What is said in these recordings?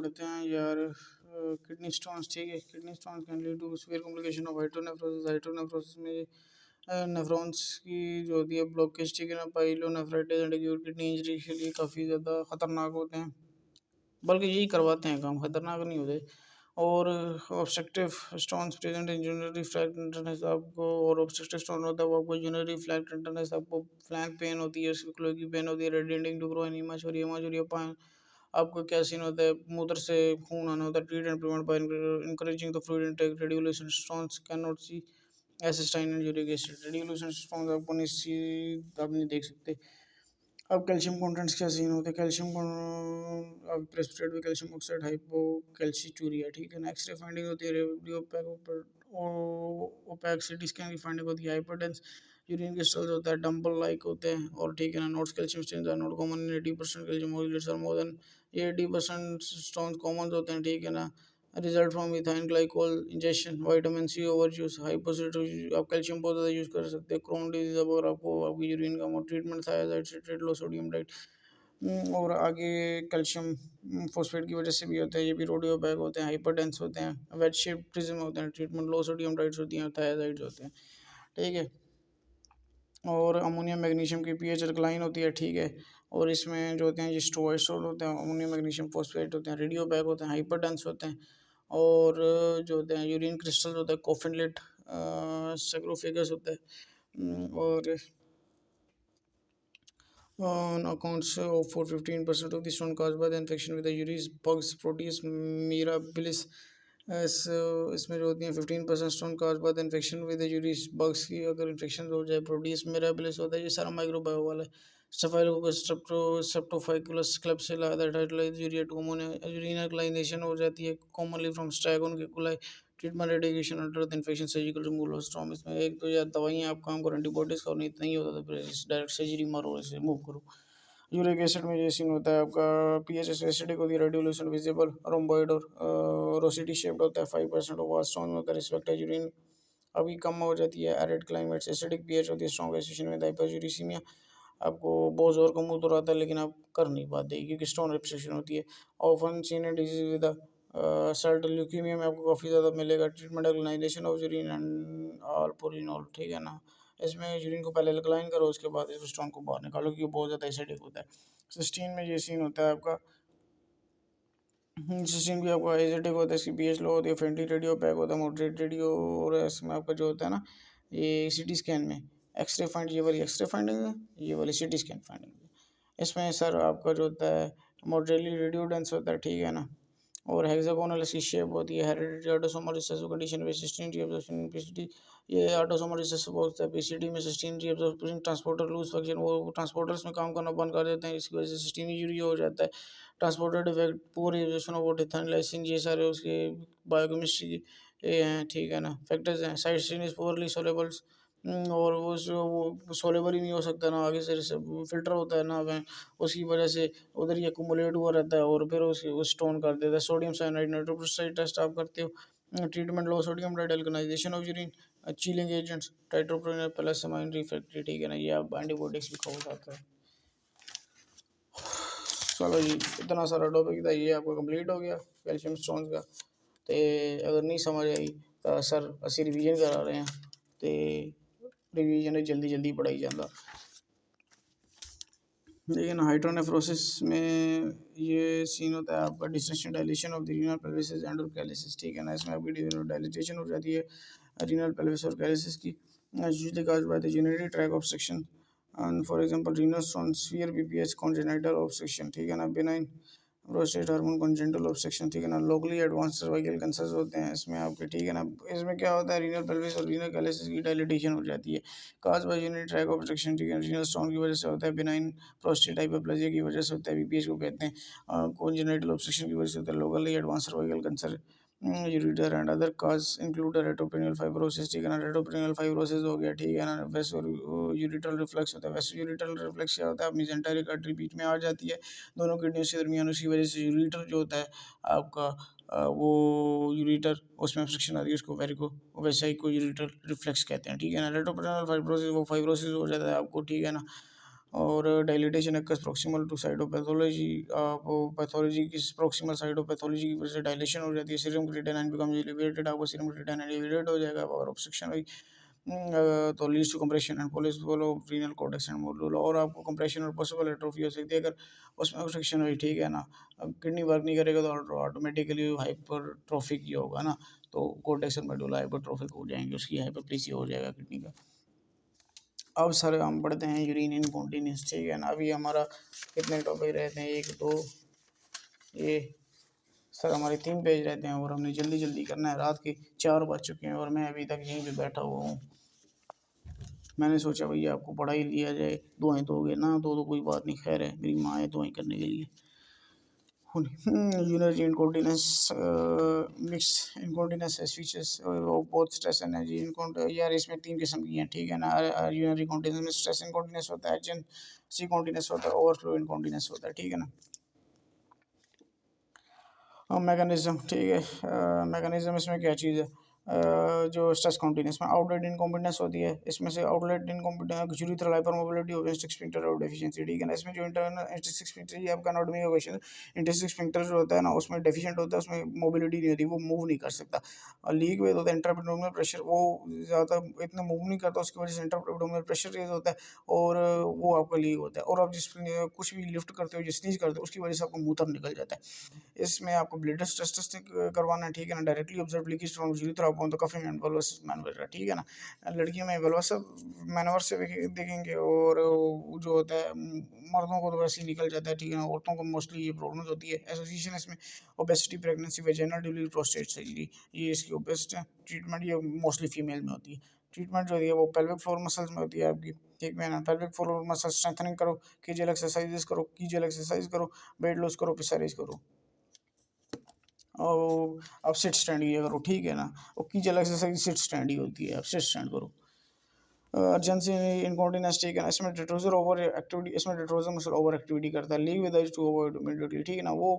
पढ़ते हैं यार। किडनी स्टोन्स, ठीक है। Kidney stones can lead to severe complication of hydronephrosis. Hydronephrosis में नेफ्रॉन्स की जो होती है ब्लॉकेज, ठीक है ना। Pyelonephritis and acute kidney injury के लिए काफ़ी ज़्यादा खतरनाक होते हैं, बल्कि यही करवाते हैं काम, खतरनाक नहीं होते। और obstructive stones present in urinary flank tenderness आपको, और ऑब्स्ट्रक्टिव स्टोन होता है वो आपको यूरिनरी फ्लैग टेंडरनेस, आपको फ्लैंक पेन होती है, सर्कुलर की पेन होती है, radiating to groin hematuria, hematuria पान आपको क्या सीन होता है, मूत्र से खून आना होता है। Treat and prevent by encouraging the fluid intake. Radiolucent stones can not see cystine and uric acid. Radiolucent stones आपको नहीं सी, आप नहीं देख सकते। अब कैल्शियम कंटेंट्स क्या सीन होते हैं, कैल्शियम अब प्रेसिपिटेट विद कैल्शियम ऑक्साइड हाइपोकैल्शिचूरिया, ठीक है ना। एक्सरे फाइंडिंग होती है, रेडियो ओपैक सिटी स्कैन की फाइंडिंग होती है। हाइपरटेंस यूरिन क्रिस्टल्स होता है, डंबल लाइक होते हैं, और ठीक है ना। Notes calcium stones are not common in 80% calcium oxalates are more than 80% stones common होते हैं, ठीक है ना। Result from methyl glycol injection, vitamin C over use, hypocitrate, आप कैल्शियम बहुत ज़्यादा यूज़ कर सकते हैं। क्रोन डिजीज, अगर आपको आपकी यूरिन का ट्रीटमेंट थायराइड सिट्रेट लो सोडियम डाइट। और आगे कैल्शियम फॉस्फेट की वजह से भी होता है, ये भी रोडियो बैग होते हैं, हाइपरटेंस होते हैं, वेट शेप प्रिज्म होते हैं, ट्रीटमेंट लो सोडियम डाइट्स होती हैं, थायराइड्स होते हैं, ठीक है। और अमोनियम मैग्नीशियम की पीएच अल्कलाइन होती है, ठीक है। और इसमें जो होते हैं ये स्टोइसोल होते हैं, अमोनियम मैग्नीशियम फॉस्फेट होते हैं, रेडियो बैग होते हैं, हाइपरटेंस होते हैं। और जो होते हैं यूरिन क्रिस्टल होता है, कोफिनलेट सैक्रोफेगस होता है। और on accounts of for 15% of the stone caused by the infection with the uris bugs proteus mirabilis। इसमें जो होती हैं 15% स्टोन काज बाद इन्फेक्शन विद यूरिस बग्स की अगर इन्फेक्शन हो जाए, प्रोटीज मिराबिलिस होता है, ये सारा माइक्रोबायो वाला है। Staphylococcus streptococcus klebsiella that hydrolyse urea to ammonia, urinal alkalinisation हो जाती है कॉमनली फ्रॉम स्ट्रैगन के कुलाई। Treatment radiation under the infection surgical removal of stone. इसमें एक तो यार दवाइयाँ आप काम करो, एंटीबॉडीज का, और नहीं इतना ही होता तो फिर डायरेक्ट सर्जरी मारो, इसे मूव करो। यूरिक एसिड में ये सीन होता है आपका, पीएच एसिडिक होती है, रेडियोल्यूशन विजिबल रोम्बॉइड और रोसिटी शेप्ड होता है। 5% ऑफ ऑल स्टोन में रिस्पेक्ट है यूरिन अभी कम हो जाती है। एरिड क्लाइमेट्स एसिडिक पीएच होती है, स्ट्रॉन्ग एसोसिएशन में हाइपरयूरिसीमिया, आपको बहुत जोर का मुंह तो आता है लेकिन आप कर नहीं पाते क्योंकि स्टोन रिप्रेशन होती है। Often seen and disease with certain leukaemia में आपको काफ़ी ज़्यादा मिलेगा। Treatment alkalinisation of urine and allopurinol, ठीक है ना। इसमें यूरिन को पहले अल्कलाइन करो, उसके बाद इस स्टोन को बाहर निकालो क्योंकि बहुत ज़्यादा एसिडिक होता है। सिस्टीन में ये सीन होता है आपका, सिस्टीन भी आपका एसिडिक होता है, इसकी पीएच लो होती है, फ्रेंडली रेडियो पैक होता है, मॉडरेट रेडियो। और इसमें आपका जो होता है ना, ये सिटी स्कैन में एक्सरे फाइंड, ये वाली एक्सरे फाइंडिंग है, ये वाली सिटी स्कैन फाइंडिंग है। इसमें सर आपका जो होता है मॉडरेटली रेडियो डेंस होता है, ठीक है ना। और हेक्सागोनल इसकी शेप होती है। हेरिडिटरी ऑटोसोमल रिसेसिव कंडीशन में सिस्टीन रीअब्जॉर्प्शन पीसीडी, ये ऑटोसोमल रिसेसिव होता है। पीसीडी में cystine reabsorption transporter lose function, वो ट्रांसपोर्टर्स में काम करना बंद कर देते हैं, इसकी वजह से सिस्टीन यूरिया हो जाता है। Transporter defect, poor absorption of ethylene lysine, ये सारे उसके बायोकेमिस्ट्री ये हैं, ठीक है ना, फैक्टर्स हैं। साइस्टीन इज पुअरली सोलेबल्स, और वो सोलेबल ही नहीं हो सकता ना, आगे से फिल्टर होता है ना वह, उसकी वजह से उधर ही एक्यूमुलेट हुआ रहता है और फिर उस स्टोन कर देता है। सोडियम साइनाइड नाइट्रोक्लोराइड टेस्ट आप करते हो। Treatment low sodium diet alkalinisation of urine, chelating agents, टाइट्रोप्रोनिल प्लस अमाइन रिफ्रैक्टरी, ठीक है ना। ये आप एंटीबायोटिक्स भी खाओ साथ में। चलो जी, इतना सारा टॉपिक था, ये आपका कंप्लीट हो गया कैल्शियम स्टोन्स का। तो अगर नहीं समझ आई तो सर असी रिवीजन करा रहे हैं, तो रिवीजन जल्दी जल्दी पढ़ाई जाता। लेकिन हाइड्रोनेफ्रोसिस में ये सीन होता है आपका distention dilation of the renal pelvis and calyces, ठीक है ना। इसमें आपकी डायलिटेशन हो जाती है रीनल पेल्विस और कैलिसिस की, usually caused by the urinary tract obstruction and for example renal stone sphere BPH congenital obstruction, ठीक है ना। Benign prostate hormone congenital obstruction, ठीक है ना। लोकली एडवांस सर्वाइकल कैंसर होते हैं इसमें आपके, ठीक है ना। इसमें क्या होता है, रीनल पेल्विस और रीनल कैलिसिस की डायलिटेशन हो जाती है, cause by urinary tract obstruction, ठीक है। रीनल स्टोन की वजह से होता है, बेनाइन प्रोस्टेट हाइपरप्लेजिया की वजह से होता है, बीपीएच को कहते हैं। कॉन्जेनिटल ऑब्स्ट्रक्शन की वजह से होता है locally advanced cervical cancer. Ureter and other cause include retroperitoneal fibrosis, ठीक है ना। रेट्रोपेनियल फाइब्रोसिस हो गया, ठीक है ना। वेसो यूरिटल रिफ्लक्स होता है, वेसो यूरिटल रिफ्लक्स क्या होता है, मेसेंटेरिक आर्टरी बीच में आ जाती है दोनों किडनियों के दरमियान, उसकी वजह से यूरिटर जो होता है आपका वो यूरिटर उसमें ऑब्स्ट्रक्शन आती है, उसको वेसाइको यूरिटल रिफ्लक्स कहते हैं, ठीक है ना। रेट्रोपेनियल फाइब्रोसिस वो फाइब्रोसिस हो जाता है आपको, ठीक है ना। और dilatation x proximal to side of pathology, आप पैथोलॉजी की प्रोक्सिमल साइड ऑफ पैथोलॉजी की वजह से डायलेशन हो जाती है, सीरम क्रिएटिनिन बिकम्स एलिवेटेड, आपको सीरम क्रिएटिनिन एलिवेटेड हो जाएगा, और ऑब्स्ट्रक्शन हुई तो leads to compression and possible of renal cortex and medulla, और आपको कंप्रेशन और पॉसिबल एट्रोफी हो सकती है अगर उसमें ऑब्स्ट्रक्शन हुई, ठीक है ना। अब किडनी वर्क नहीं करेगा तो ऑटोमेटिकली हाइपरट्रोफिक ही होगा ना, तो कॉर्टेक्स और मेडुला हाइपरट्रोफिक हो जाएंगे, उसकी हाइपरप्लेसिया हो जाएगा किडनी का। अब सर हम पढ़ते हैं यूरिन इनकॉन्टिनेंस, ठीक है ना। अभी हमारा कितने टॉपिक रहते हैं, 1 2 ये सर हमारे 3 पेज रहते हैं, और हमने जल्दी जल्दी करना है, रात के 4 बज चुके हैं और मैं अभी तक यहीं पे बैठा हुआ हूँ। मैंने सोचा भैया आपको पढ़ा ही लिया जाए, दुआएं दोगे ना तो कोई बात नहीं, खैर है, मेरी माँ है दुआएं करने के लिए। Urinary incontinence mix incontinence features both stress energy यार इसमें 3 किस्म की हैं, ठीक है ना। यूरिनरी इनकॉन्टिनेंस में स्ट्रेस इनकॉन्टिनेंस होता है, एजेंसी इनकॉन्टिनेंस होता है, ओवरफ्लो इनकॉन्टिनेंस होता है, ठीक है ना। मैकेनिज्म, ठीक है, मैकेनिज्म इसमें क्या चीज़ है, जो स्ट्रेस कॉन्टिनेंस में आउटलेट इनकॉम्पिटेंस होती है, इसमें से आउटलेट इनकॉम्पिटेंस यूरिथ्रल हाइपरमोबिलिटी और इंटेस्टिक स्फिंक्टर और डेफिशिएंसी, ठीक है ना। इसमें जो इंटरनल इंटेस्टिक स्फिंक्टर, ये आपका एनाटॉमी का क्वेश्चन है। इंटेस्टिक स्फिंक्टर जो होता है ना, उसमें डेफिशिएंट होता है, उसमें मोबिलिटी नहीं होती, वो मूव नहीं कर सकता। और लीक वेद होता है इंट्राएब्डोमिनल प्रेशर, वो ज़्यादा इतना मूव नहीं करता, उसकी वजह से इंट्राएब्डोमिनल प्रेशर रेज होता है, और वो आपका लीक होता है। और आप जिस कुछ भी लिफ्ट करते हो, जिस स्नीज करते हो, उसकी वजह से आपको मूत्र निकल जाता है। इसमें आपको ब्लड टेस्ट करवाना है, ठीक है ना। Directly observe leakage from urethra upon the coughing and Valsalva manoeuvre, ठीक है ना। लड़कियों में वल्वस मैनोवर से देखेंगे, और जो होता है मर्दों को तो वैसे ही निकल जाता है, ठीक है ना। औरतों को मोस्टली ये प्रॉब्लम होती है। एसोसिएशन इसमें obesity, pregnancy, vaginal delivery, prostate surgery, ये इसकी ओबेस्ट है। ट्रीटमेंट ये मोस्टली फीमेल में होती है। ट्रीटमेंट जो है वो पेल्विक फ्लोर मसल्स में होती है आपकी, ठीक है ना। पेल्विक फ्लोर मसल स्ट्रेंथनिंग करो, कीजेल एक्सरसाइजेस करो, कीजेल एक्सरसाइज करो, वेट लॉस करो, पिसारेज करो, और आप सिट स्टैंड किया करो, ठीक है ना। और की अलग एक्सरसाइज सिट स्टैंड ही होती है, आप सिट स्टैंड करो। अर्जेंसी इनकॉन्टिनेंस, ठीक है ना। इसमें डिट्रोजर ओवर एक्टिविटी, इसमें डिट्रोजर मसल ओवर एक्टिविटी करता है, leave with two avoid immediately, ठीक है ना। वो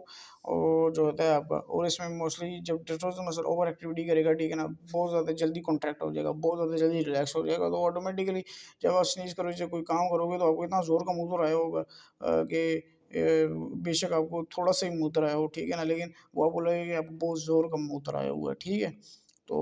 जो होता है आपका, और इसमें मोस्टली जब डिट्रोजर मसल ओवर एक्टिविटी करेगा, ठीक है ना, बहुत ज़्यादा जल्दी कॉन्ट्रैक्ट हो जाएगा, बहुत ज़्यादा जल्दी रिलैक्स हो जाएगा, तो ऑटोमेटिकली जब आप स्नीज करोगे, जब कोई काम करोगे, तो आपको इतना जोर का मूत्र आया होगा कि बेशक आपको थोड़ा सा ही मूत्र आया हो, ठीक है ना, लेकिन वो आपको लगेगा कि आपको बहुत ज़ोर का मूत्र आया हुआ है, ठीक है। तो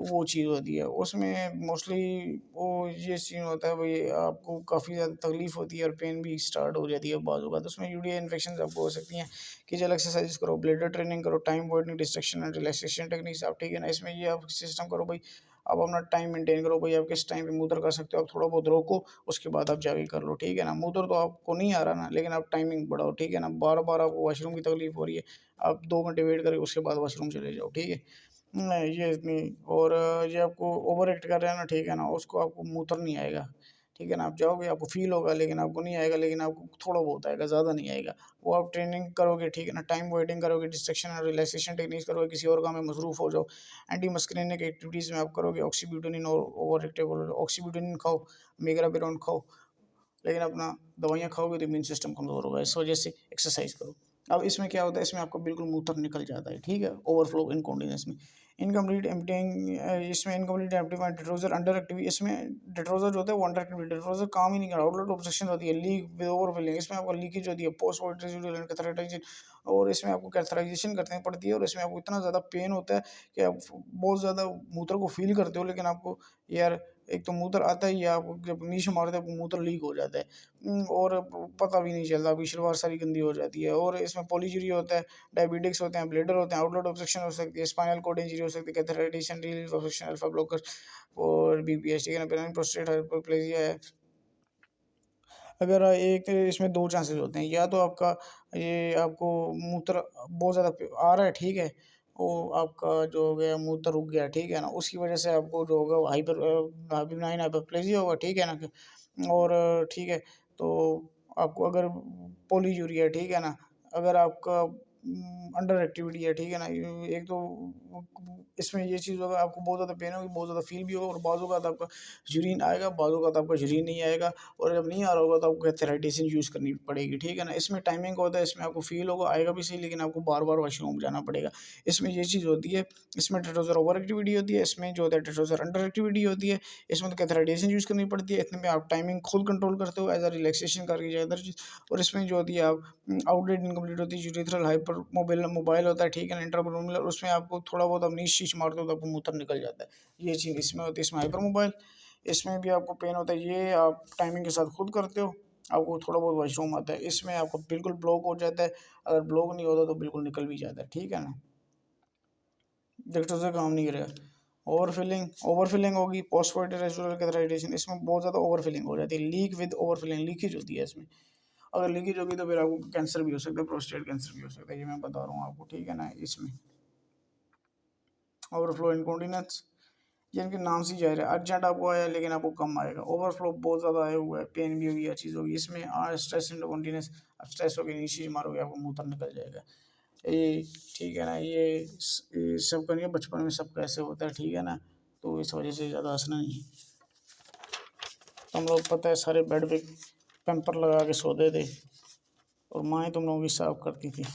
वो चीज़ होती है उसमें मोस्टली, वो ये सीन होता है भाई, आपको काफ़ी ज़्यादा तकलीफ होती है और पेन भी स्टार्ट हो जाती है बाजू का, तो उसमें यूरिया इन्फेक्शन आपको हो सकती हैं। कीजेल एक्सरसाइज करो, ब्लेडर ट्रेनिंग करो, time avoiding destruction and relaxation techniques आप, ठीक है ना। इसमें ये आप सिस्टम करो भाई, आप अपना टाइम मेंटेन करो भाई, आप किस टाइम पे मूत्र कर सकते हो, आप थोड़ा बहुत रोको, उसके बाद आप जाके कर लो, ठीक है ना। मूत्र तो आपको नहीं आ रहा ना, लेकिन आप टाइमिंग बढ़ाओ, ठीक है ना। बार बार आपको वॉशरूम की तकलीफ हो रही है, आप 2 घंटे वेट करें, उसके बाद वॉशरूम चले जाओ, ठीक है। नहीं ये इतनी, और ये आपको ओवर एक्ट कर रहे हैं ना, ठीक है ना, उसको आपको मूत्र नहीं आएगा, ठीक है ना। आप जाओगे आपको फील होगा, लेकिन आपको नहीं आएगा, लेकिन आपको थोड़ा बहुत आएगा, ज़्यादा नहीं आएगा। वो आप ट्रेनिंग करोगे, ठीक है ना, टाइम वेटिंग करोगे, डिस्ट्रक्शन और रिलैक्सेशन टेक्निक्स करोगे, किसी और काम में मसरूफ हो जाओ, एंटी मस्कुलिनिक एक्टिविटीज़ में आप करोगे, ऑक्सीब्यूटेनिन और ओवर एक्टिव, ऑक्सीब्यूटेनिन खाओ, मेगाराबिरोन खाओ, लेकिन अपना दवाइयाँ खाओगे तो इम्यून सिस्टम कमज़ोर होगा, इस वजह से एक्सरसाइज करो। अब इसमें क्या होता है, इसमें आपको बिल्कुल मूत्र निकल जाता है, ठीक है, ओवरफ्लो इनकॉन्टिनेंस में। इनकम्प्लीट एम्पटिंग, इसमें इनकम्प्लीट एम्पटिंग डिट्रोजर अंडर एक्टिविटी, इसमें डिट्रोजर जो होता है वो अंडर एक्टिविटी, डिट्रोजर काम ही नहीं कर रहा, आउटलेट ऑब्स्ट्रक्शन होती है, लीक विद ओवरफिलिंग, इसमें आपको लीकेज होती है, पोस्ट वाइट रेजिडुअल एंड कैथराइटाइजेशन, और इसमें आपको कैथराइजेशन करते पड़ती है, और इसमें आपको इतना ज़्यादा पेन होता है कि आप बहुत ज़्यादा मूत्र को फील करते हो, लेकिन आपको यार एक तो मूत्र आता ही है, आपको जब नीश मारते हैं मूत्र लीक हो जाता है, और पता भी नहीं चलता, आपकी शलवार सारी गंदी हो जाती है। और इसमें पॉलीजरी होता है, डायबिटिक्स होते हैं, ब्लेडर होते हैं, आउटलेट ऑब्स्ट्रक्शन हो सकती है, स्पाइनल कॉर्ड इंजरी हो सकती है, कैथराइटेशन, रिलीफ ऑब्स्ट्रक्शन, अल्फा ब्लॉकर, और बीपीएस, ठीक है ना, बेनाइन प्रोस्टेट हाइपरप्लेजिया है। अगर एक तो इसमें 2 चांसेस होते हैं, या तो आपका ये आपको मूत्र बहुत ज़्यादा आ रहा है, ठीक है, वो आपका जो हो गया मूत्र रुक गया, ठीक है ना, उसकी वजह से आपको जो होगा वो बेनाइन हाइपरप्लेजिया होगा, ठीक है ना। और ठीक है, तो आपको अगर पॉलीयूरिया, ठीक है ना, अगर आपका अंडर एक्टिविटी है, ठीक है ना। एक तो इसमें ये चीज़ होगा, आपको बहुत ज़्यादा पेन होगी, बहुत ज़्यादा फील भी होगा, और बाजू का आपका यूरिन आएगा, बाजू का आपका यूरिन नहीं आएगा, और जब नहीं आ रहा होगा तो आपको कैथेराइटिस यूज़ करनी पड़ेगी, ठीक है ना। इसमें टाइमिंग होता है, इसमें आपको फील होगा, आएगा भी सही, लेकिन आपको बार बार वॉशरूम जाना पड़ेगा। इसमें ये चीज़ होती है, इसमें टेट्राजोर ओवर एक्टिविटी होती है, इसमें जो होता है टेट्राजोर अंडर एक्टिविटी होती है। इसमें तो कैथेराइटिस यूज़ करनी पड़ती है, इतने में आप टाइमिंग खुद कंट्रोल करते हो एज अ रिलैक्सेशन करके या अदर चीज़। और इसमें जो होती है आप आउटलेट इनकम्प्लीट होती है, यूरिथ्रल हाइपर मोबाइल होता है, ठीक है ना, इंट्राब्रोमिनल, उसमें आपको थोड़ा बहुत आप नीच शीच मारते हो तो आपको मूत्र निकल जाता है। ये चीज़ इसमें होती है, इसमें हाइपर मोबाइल, इसमें भी आपको पेन होता है, ये आप टाइमिंग के साथ खुद करते हो, आपको थोड़ा बहुत वॉशरूम आता है। इसमें आपको बिल्कुल ब्लॉक हो जाता है, अगर ब्लॉक नहीं होता तो बिल्कुल निकल भी जाता है, ठीक है ना, डॉक्टर से काम नहीं करेगा। ओवरफिलिंग होगी, पोस्टकोइटल रेस्टोरल कैथेराइटेशन, इसमें बहुत ज़्यादा ओवरफिलिंग हो जाती है, लीक विद ओवरफिलिंग, लीकेज होती है इसमें। अगर लीकेज होगी तो फिर आपको कैंसर भी हो सकता है, प्रोस्टेट कैंसर भी हो सकता है, ये मैं बता रहा हूँ आपको, ठीक है ना। इसमें ओवरफ्लो इनकॉन्टिनेंस, ये इनके नाम से जाहिर है, अर्जेंट आपको आया लेकिन आपको कम आएगा, ओवरफ्लो बहुत ज़्यादा आया हुआ है, पेन भी होगी, हर चीज़ होगी। इसमें स्ट्रेस इनकॉन्टिनेंस, अब स्ट्रेस होगी, नीचे मारोगे आपको मूत्र निकल जाएगा, ये ठीक है ना। ये सब करिए, बचपन में सबका ऐसे होता है, ठीक है ना, तो इस वजह से ज़्यादा हंसना नहीं। हम लोग पता है सारे बेड पे पेम्पर लगा के सोते थे, और माएँ तुम लोगों की साफ करती थी।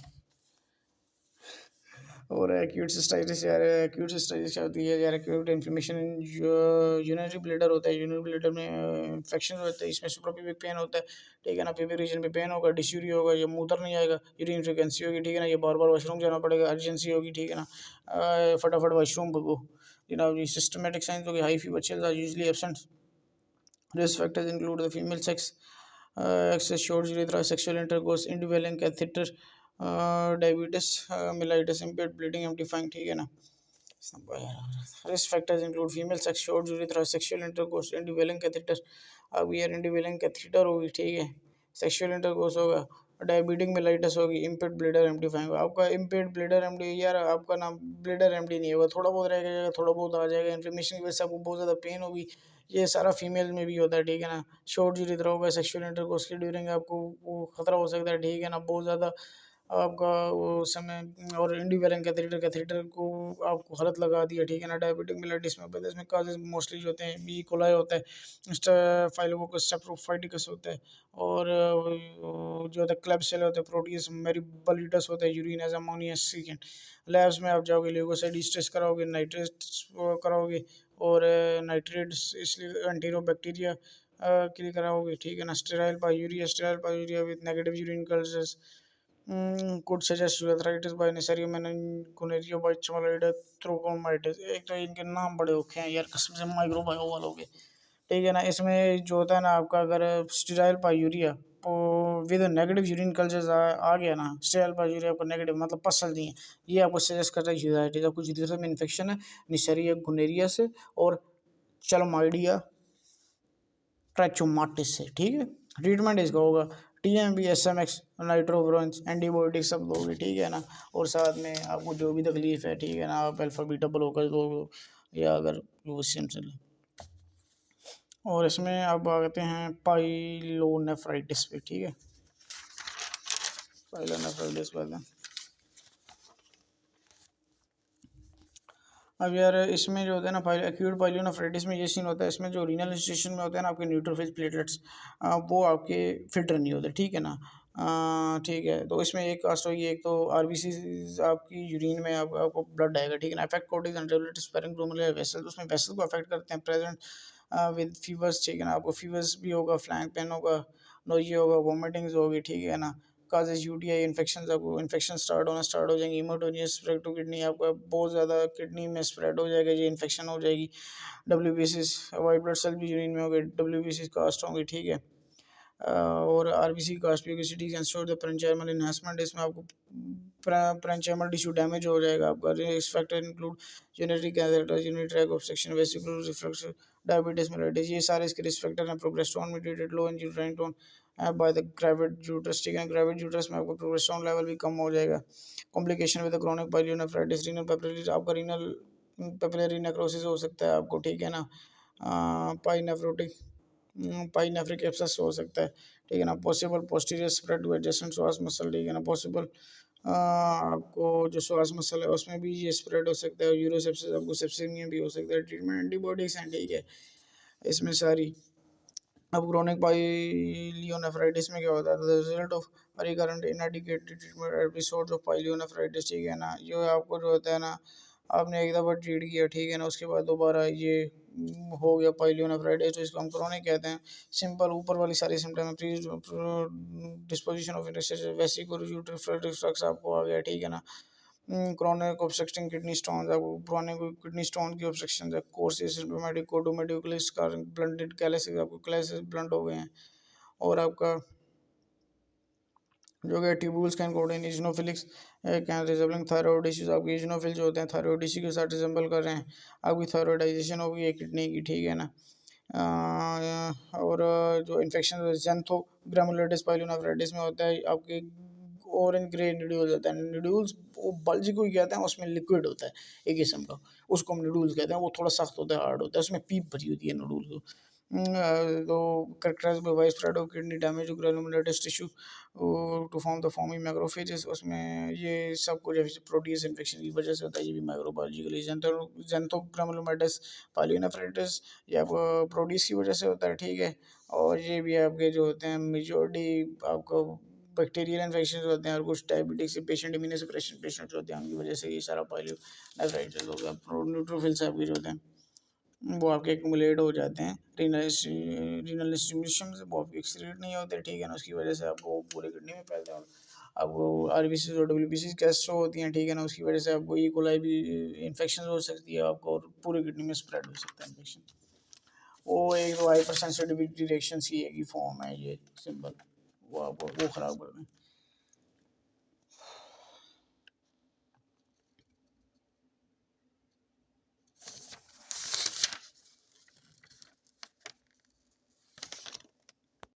और एक्यूट सिस्टाइटिस यार, एक्यूट सिस्टाइटिस क्या होती है यार, एक्यूट इन्फ्लेमेशन यूरिनरी ब्लैडर होता है, यूरिनरी ब्लैडर में इन्फेक्शन होता है, इसमें सुप्राप्यूबिक पेन होता है, ठीक है ना, प्यूबिक रीजन पे पेन होगा, डिस्यूरी होगा, ये मूत्र नहीं आएगा, यूरिन फ्रीक्वेंसी होगी, ठीक है ना, ये बार बार वॉशरूम जाना पड़ेगा, अर्जेंसी होगी, ठीक है ना, फटाफट वॉशरूम भगो जनाब जी। सिस्टमेटिक साइंस होगी, high fever, chills are usually absent, risk factors include the female sex, excess short urethra, sexual intercourse, indwelling catheter, diabetes mellitus, impaired bleeding, amplifying, ठीक है ना। Risk factors include female sex, short urethra, sexual intercourse, indwelling catheter, अब यार indwelling catheter होगी, ठीक है, sexual intercourse होगा, diabetic mellitus होगी, इम्पेड ब्लीडर एम्प्लीफाइंग होगा। आपका इम्पेड ब्लीडर एमडी यार, आपका नाम ब्लीडर एमडी नहीं होगा, थोड़ा बहुत रह जाएगा, थोड़ा बहुत आ जाएगा, इन्फ्लेमेशन की वजह से आपको बहुत ज़्यादा पेन होगी, ये सारा फीमेल में भी होता है, ठीक है ना। शॉर्ट यूरेथ्रा होगा, सेक्सुअल इंटरकोर्स के ड्यूरिंग आपको वो खतरा हो सकता है, ठीक है ना, बहुत ज़्यादा आपका वो समय, और इंडिविलिंग कैथेटर को आपको गलत लगा दिया, ठीक है ना। डायबिटिक मेलाइटिस में पता है, इसमें काजेज मोस्टली जो होते हैं, बी कोलाई होता है, स्टाफाइलोकोकस स्टेप्रोफाइटिकस होता है, और जो होता है क्लेब्सिला होता है, प्रोटीज मेरिबलिटस होता है, यूरिन एज अमोनिया सीकेंट। लैब्स में आप जाओगे, ल्यूकोसाइड स्ट्रेस कराओगे, नाइट्रेट कराओगे, और नाइट्रेट्स इसलिए एंटीरोबैक्टीरिया के लिए कराओगे, ठीक है ना। Sterile pyuria with negative urine cultures could suggest urethritis by Neisseria meningocoria by Chamaloida thrombomyelitis। एक तो इनके नाम बड़े औखे हैं यार, कसम से माइक्रोबायो वालों के, ठीक है ना। इसमें जो होता है ना आपका, अगर sterile pyuria with negative urine cultures आ गया ना, स्टेराइल पायूरिया आपको नेगेटिव मतलब पसल नहीं है, ये आपको सजेस्ट करता है यूराइटिस, आपको यूरेथ्रा में इन्फेक्शन है निसरिया गुनेरिया से और चलमाइडिया ट्रैचोमाटिस से, ठीक है। ट्रीटमेंट इसका होगा टीएमवी, एसएमएक्स, नाइट्रोब्रोंस, एंटीबायोटिक सब दोगे, ठीक है ना। और साथ में आपको जो भी तकलीफ है, ठीक है ना, आप अल्फा बीटा ब्लॉकर दो, या अगर वो सिम्पल। और इसमें अब आते हैं पाइलोनेफ्राइटिस पे, ठीक है, पाइलोनेफ्राइटिस पहले। अब यार इसमें जो होता है ना, एक्यूट पाइलोनेफ्राइटिस में ये सीन होता है, इसमें जो रीनल इंस्टीट्यूशन में होता है ना, आपके न्यूट्रोफिल्स प्लेटलेट्स वो आपके फिल्टर नहीं होते, ठीक है ना। ठीक है, तो इसमें एक कास्ट होगी, एक तो आरबीसी आपकी यूरिन में आपको ब्लड आएगा, ठीक है ना। Affect cortices and sparing glomerular vessel, उसमें वेसल को अफेक्ट करते हैं, प्रेजेंट विद फीवर्स, ठीक है ना, आपको फीवर्स भी होगा, फ्लैंक पेन होगा, नोजिया होगा, वोमिटिंग्स होगी, ठीक है ना। काजेज यूटीआई इन्फेक्शन, आपको इन्फेक्शन स्टार्ट हो जाएंगे, हीमोटोनियस स्प्रेड टू किडनी, आपका बहुत ज़्यादा किडनी में स्प्रेड हो जाएगा, ये इन्फेक्शन हो जाएगी। डब्ल्यूबीसीज, वाइट ब्लड सेल भी यूरिन में हो गए, डब्ल्यूबीसीज कास्ट होंगी, ठीक है। और आरबीसी कास्ट प्यूबिसिटी can show the parenchymal enhancement, इसमें आपको पेरेंचाइमल टिश्यू डैमेज हो जाएगा आपका। Risk factor include urinary catheter, urinary tract obstruction, vesicular reflux, diabetes mellitus, ये सारे इसके रिस्क फैक्टर हैं। Progesterone mediated low uterine tone by the gravid uterus, ठीक है, ग्रेविड यूट्रस में आपको प्रोजेस्टेरोन लेवल भी कम हो जाएगा। Complication with chronic pyelonephritis, renal papillary, आपका रीनल पेपिलरी नेक्रोसिस हो सकता है आपको, ठीक है ना। पाइनेफ्रिक एब्सेस हो सकता है, ठीक है ना। Possible posterior spread to adjacent psoas muscle, ठीक है ना। पॉसिबल आपको जो श्वास मसल है उसमें भी ये स्प्रेड हो सकता है, यूरोसेप्सिस आपको सेप्सिमिया भी हो सकता है। ट्रीटमेंट एंटीबॉडीज हैं, ठीक है, इसमें सारी। अब क्रोनिक पाइलियोनेफ्राइटिस में क्या होता है, the result of recurrent inadequate treatment episodes of pyelonephritis, ठीक है ना, जो आपको जो होता है ना, आपने एक दफ़ा ट्रीट किया, ठीक है ना, उसके बाद दोबारा ये हो गया पाइलियोनेफ्राइटिस, तो इसको हम क्रोनिक कहते हैं। सिंपल ऊपर वाली सारी सिम्टम है, pre disposition of vesicular reflux आपको आ गया, ठीक है ना। क्रोनिक ऑब्स्ट्रक्टिंग किडनी स्टोन, आपको पुराने कोई किडनी स्टोन की ऑब्स्ट्रक्शन है, कोर्स सिम्प्टोमेटिक कोडोमेटिकुलर स्कारिंग ब्लंटेड कैलेसिस, आपको कैलेसिस ब्लंट हो गए हैं। और आपका जो कि ट्यूबुल्स कैन कोडेन eosinophilics can resembling thyroid issues, आपके इजनोफिल जो होते हैं थायराइड इश्यू के साथ रिजेंबल कर रहे हैं, आपकी थायराइडाइजेशन हो गई है किडनी की, ठीक है ना। और जो इन्फेक्शन जेंथोग्रामुलेटिस पाइलोनेफ्राइटिस में होता है, आपके ऑरेंज ग्रे न्यूड्यूल्स होता है, न्यूड्यूल्स वो बल्ज को ही कहते हैं, उसमें लिक्विड होता है एक किस्म का, उसको हम न्यूडल्स कहते हैं, वो थोड़ा सख्त होता है, हार्ड होता है, उसमें पीप भरी होती है नूडल्स को। तो characterize by widespread of kidney damage to granulomatous tissue to form the forming macrophages, उसमें ये सब कुछ प्रोटीज इन्फेक्शन की वजह से होता है, ये भी माइक्रोबायोलॉजिकली। जेंथोग्रामुलोमेटस पाइलोनेफ्राइटिस ये प्रोटीज की वजह से होता है, ठीक है। और ये भी आपके जो होते हैं मेजोरिटी आपको बैक्टीरियल इन्फेक्शन होते हैं, और कुछ डायबिटिक्स पेशेंट, इम्यूनोसप्रेशन पेशेंट होते हैं, उनकी वजह से ये सारा पाइलोनेफ्राइटिस हो गया। न्यूट्रोफिल्स आपके जो होते हैं वो आपके एक्मुलेट हो जाते हैं रीनल स्टिमुलेशन से, वो आपके एक्सक्रीट नहीं होते, ठीक है ना, उसकी वजह से आपको पूरे किडनी में फैलते हैं। आपको आरबीसी और डब्ल्यूबीसी कैस्ट्रो होती हैं, ठीक है ना, उसकी वजह से आपको ई कोलाई भी इन्फेक्शन हो सकती है आपको, और पूरे किडनी में स्प्रेड हो सकता है इन्फेक्शन। वो एक तो हाइपर सेंसिटिविटी रिएक्शन की एक ही फॉर्म है ये, सिंपल, वो आपको वो ख़राब कर दें।